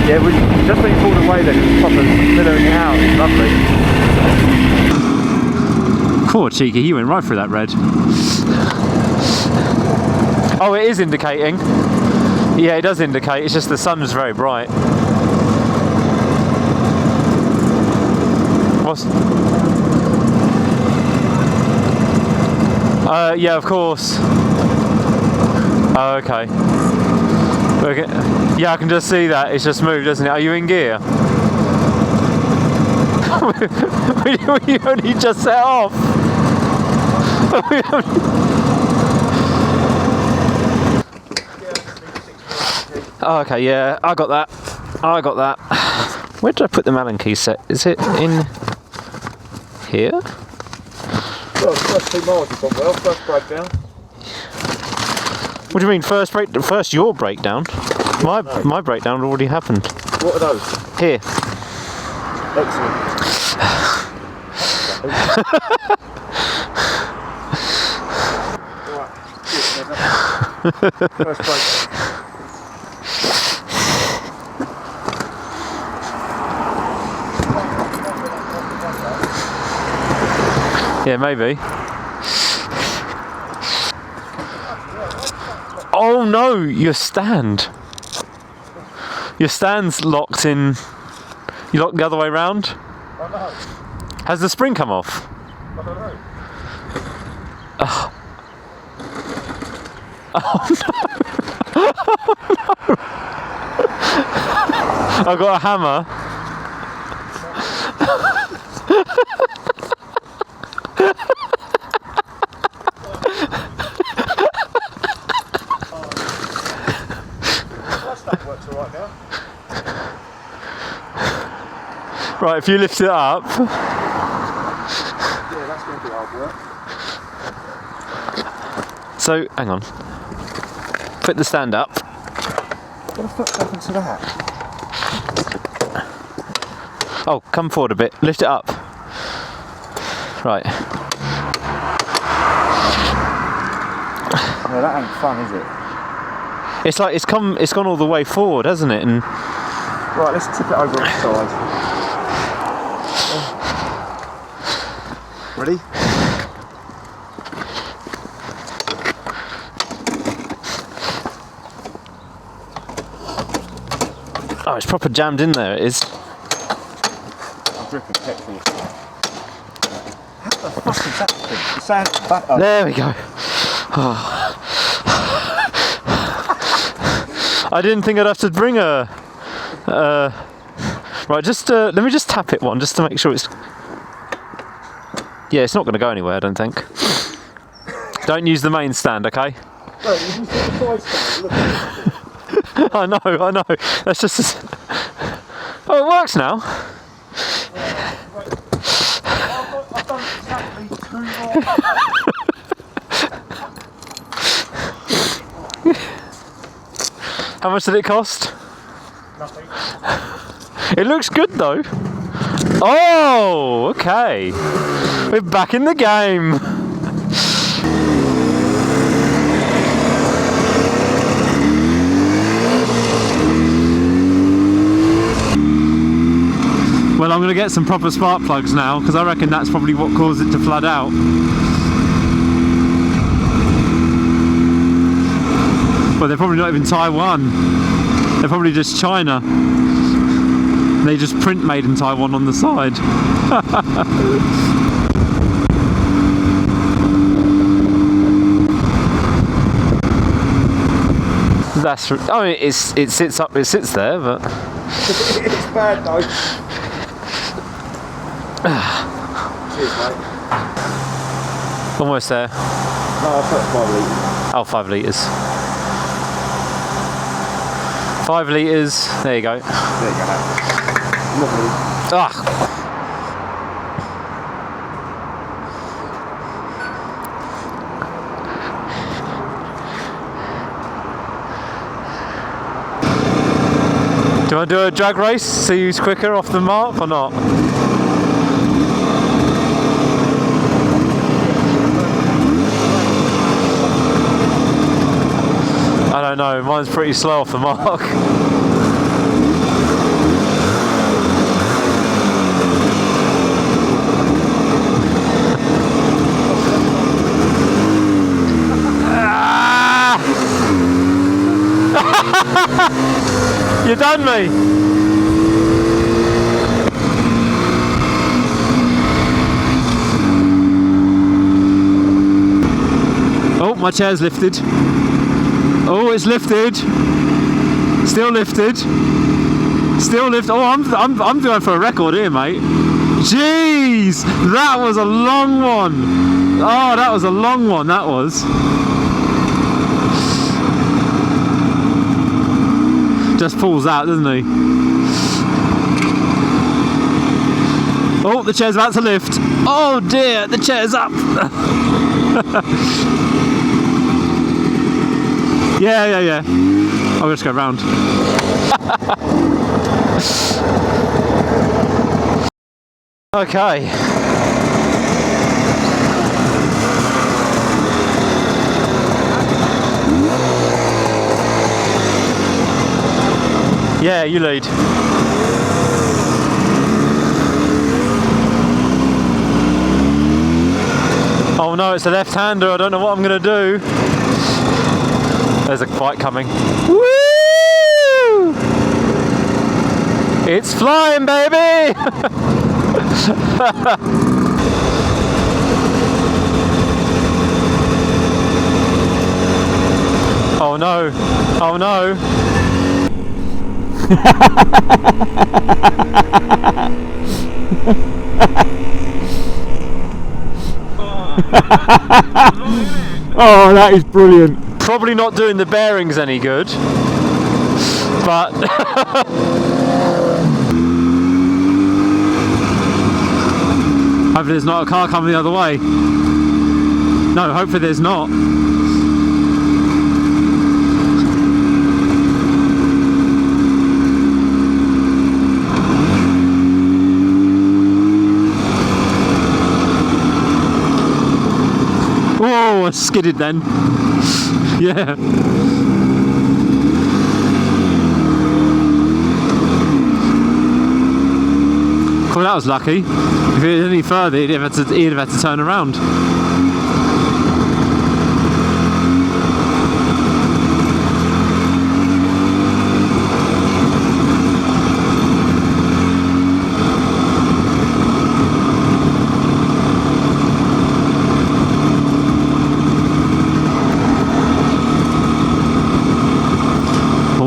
Yeah, just when you pulled away then, it was proper millowing it out. It's lovely. Poor cheeky, he went right through that red. Oh, it is indicating. Yeah, it does indicate, it's just the sun's very bright. What's... yeah, of course. Oh, okay. Yeah, I can just see that. It's just moved, doesn't it? Are you in gear? We only just set off. Oh, okay, yeah, I got that. Where did I put the Allen key set? Is it in here? Well, first 2 miles you've gone well, first breakdown. What do you mean, first your breakdown? My breakdown already happened. What are those? Here. Excellent. First breakdown. Yeah, maybe. Oh no, your stand's locked in. You locked the other way round? I know. Has the spring come off? I don't know. Oh, no. I've got a hammer. Right, if you lift it up. Yeah, that's going to be hard work. So, hang on. Put the stand up. What the fuck happened to that? Oh, come forward a bit. Lift it up. Right. No, that ain't fun, is it? It's like it's gone all the way forward, hasn't it? And right, let's tip it over on the side. Ready? oh, it's proper jammed in there. It is. I'm dripping petrol. How the fuck is that thing? The sand back up. There we go. Oh. I didn't think I'd have to bring a. Right, just let me just tap it one just to make sure it's. Yeah, it's not going to go anywhere, I don't think. Don't use the main stand, okay? No, you use the side stand. Look at I know. That's just. Oh, it works now. I've done exactly 2 more. How much did it cost? Nothing. It looks good though. Oh, okay. We're back in the game. Well, I'm going to get some proper spark plugs now because I reckon that's probably what caused it to flood out. Well, they're probably not even Taiwan. They're probably just China. They just print made in Taiwan on the side. That's. I mean, it sits up. It sits there, but. It's bad though. Cheers, mate. Almost there. No, I put 5 litres. Oh, 5 litres. 5 litres. There you go. There you go. Not really. Ah. Do you want to do a drag race? See who's quicker off the mark or not? I don't know, mine's pretty slow off the mark. You done me. Oh, my chair's lifted. Oh, it's lifted. Still lifted. Still lift. Oh, I'm going for a record here, mate. Jeez, that was a long one. Oh, that was a long one. That was. Just pulls out, doesn't he? Oh, the chair's about to lift. Oh dear, the chair's up. Yeah. I'll just go round. Okay. Yeah, you lead. Oh no, it's a left-hander. I don't know what I'm going to do. There's a bike coming. Woo! It's flying, baby! Oh no. Oh no. Oh, that is brilliant. Probably not doing the bearings any good, but hopefully there's not a car coming the other way. No, hopefully there's not. Oh, I skidded then. Yeah. Cool, that was lucky. If it was any further, he'd have had to turn around.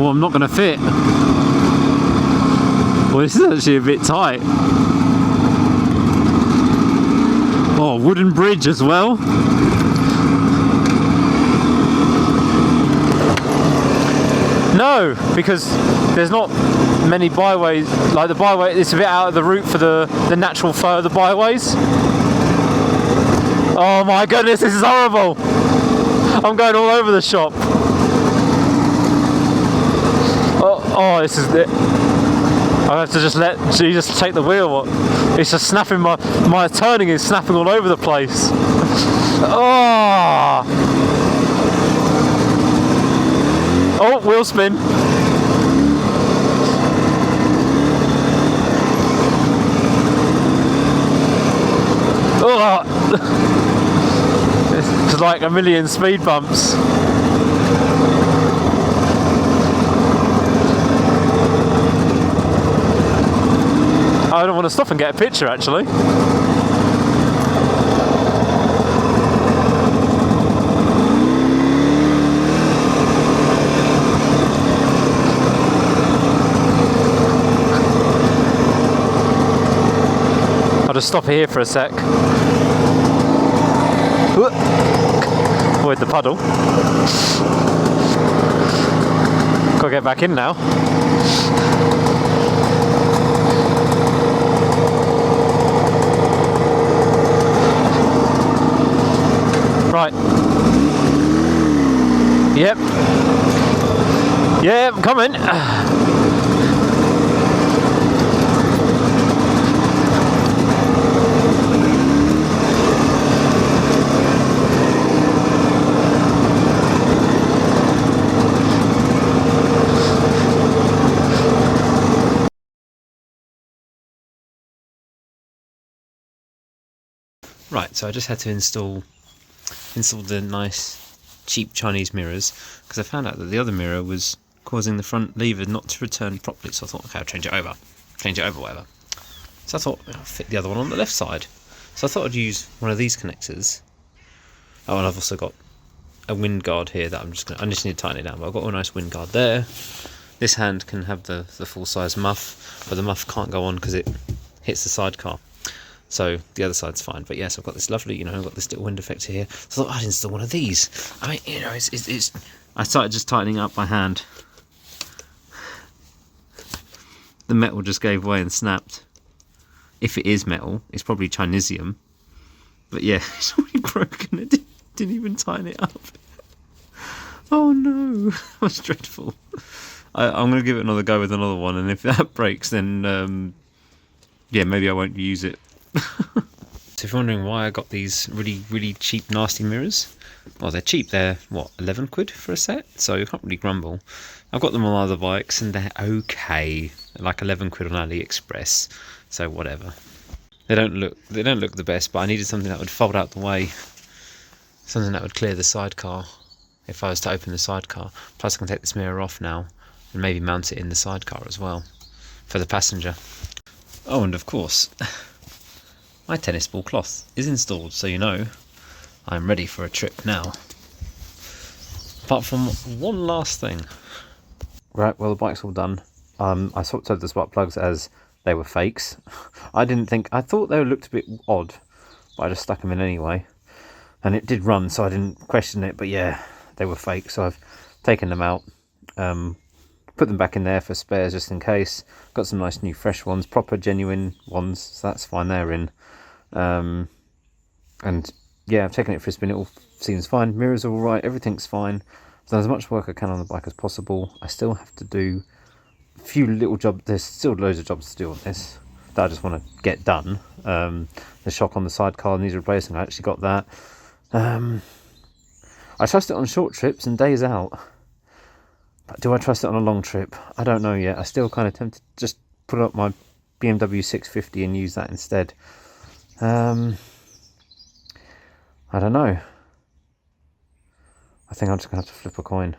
I'm not going to fit. Well, this is actually a bit tight. Oh, wooden bridge as well. No, because there's not many byways. Like the byway, it's a bit out of the route for the natural flow of the byways. Oh my goodness, this is horrible. I'm going all over the shop. Oh, this is it. I have to just let Jesus take the wheel. It's just snapping. My turning is snapping all over the place. Oh, wheel spin. Oh, it's like a million speed bumps. I don't want to stop and get a picture actually. I'll just stop here for a sec. Avoid the puddle. Gotta get back in now. Right. Yep. Yep, I'm coming. Right, so I just had to install the nice cheap Chinese mirrors, because I found out that the other mirror was causing the front lever not to return properly. So I thought, okay, I'll change it over, whatever. So I thought I'll fit the other one on the left side. So I thought I'd use one of these connectors. Oh, and I've also got a wind guard here that I just need to tighten it down, but I've got a nice wind guard there. This hand can have the full size muff, but the muff can't go on because it hits the sidecar. So the other side's fine. But yes, I've got this lovely, I've got this little wind effector here. So I thought I'd install one of these. I mean, it's I started just tightening up by hand. The metal just gave way and snapped. If it is metal, it's probably Chinesium. But yeah, it's already broken. It didn't even tighten it up. Oh no, that was dreadful. I'm going to give it another go with another one, and if that breaks, then yeah, maybe I won't use it. So if you're wondering why I got these really cheap nasty mirrors, well, they're cheap. They're what, 11 quid for a set, so you can't really grumble. I've got them on other bikes and they're okay. They're like 11 quid on AliExpress, so whatever. They don't look the best, but I needed something that would fold out the way, something that would clear the sidecar if I was to open the sidecar. Plus I can take this mirror off now and maybe mount it in the sidecar as well for the passenger. Oh, and of course, my tennis ball cloth is installed, so I'm ready for a trip now. Apart from one last thing. Right, well, the bike's all done. I swapped out the spark plugs as they were fakes. I thought they looked a bit odd, but I just stuck them in anyway. And it did run, so I didn't question it, but yeah, they were fake, so I've taken them out. Put them back in there for spares just in case. Got some nice new fresh ones, proper genuine ones, so that's fine, they're in. And yeah, I've taken it for a spin, it all seems fine. Mirrors are alright, everything's fine. I've done as much work I can on the bike as possible. I still have to do a few little jobs, there's still loads of jobs to do on this that I just want to get done. The shock on the sidecar needs replacing, I actually got that. I trust it on short trips and days out. But do I trust it on a long trip? I don't know yet. I still kind of tempted to just put up my BMW 650 and use that instead. I don't know. I think I'm just going to have to flip a coin.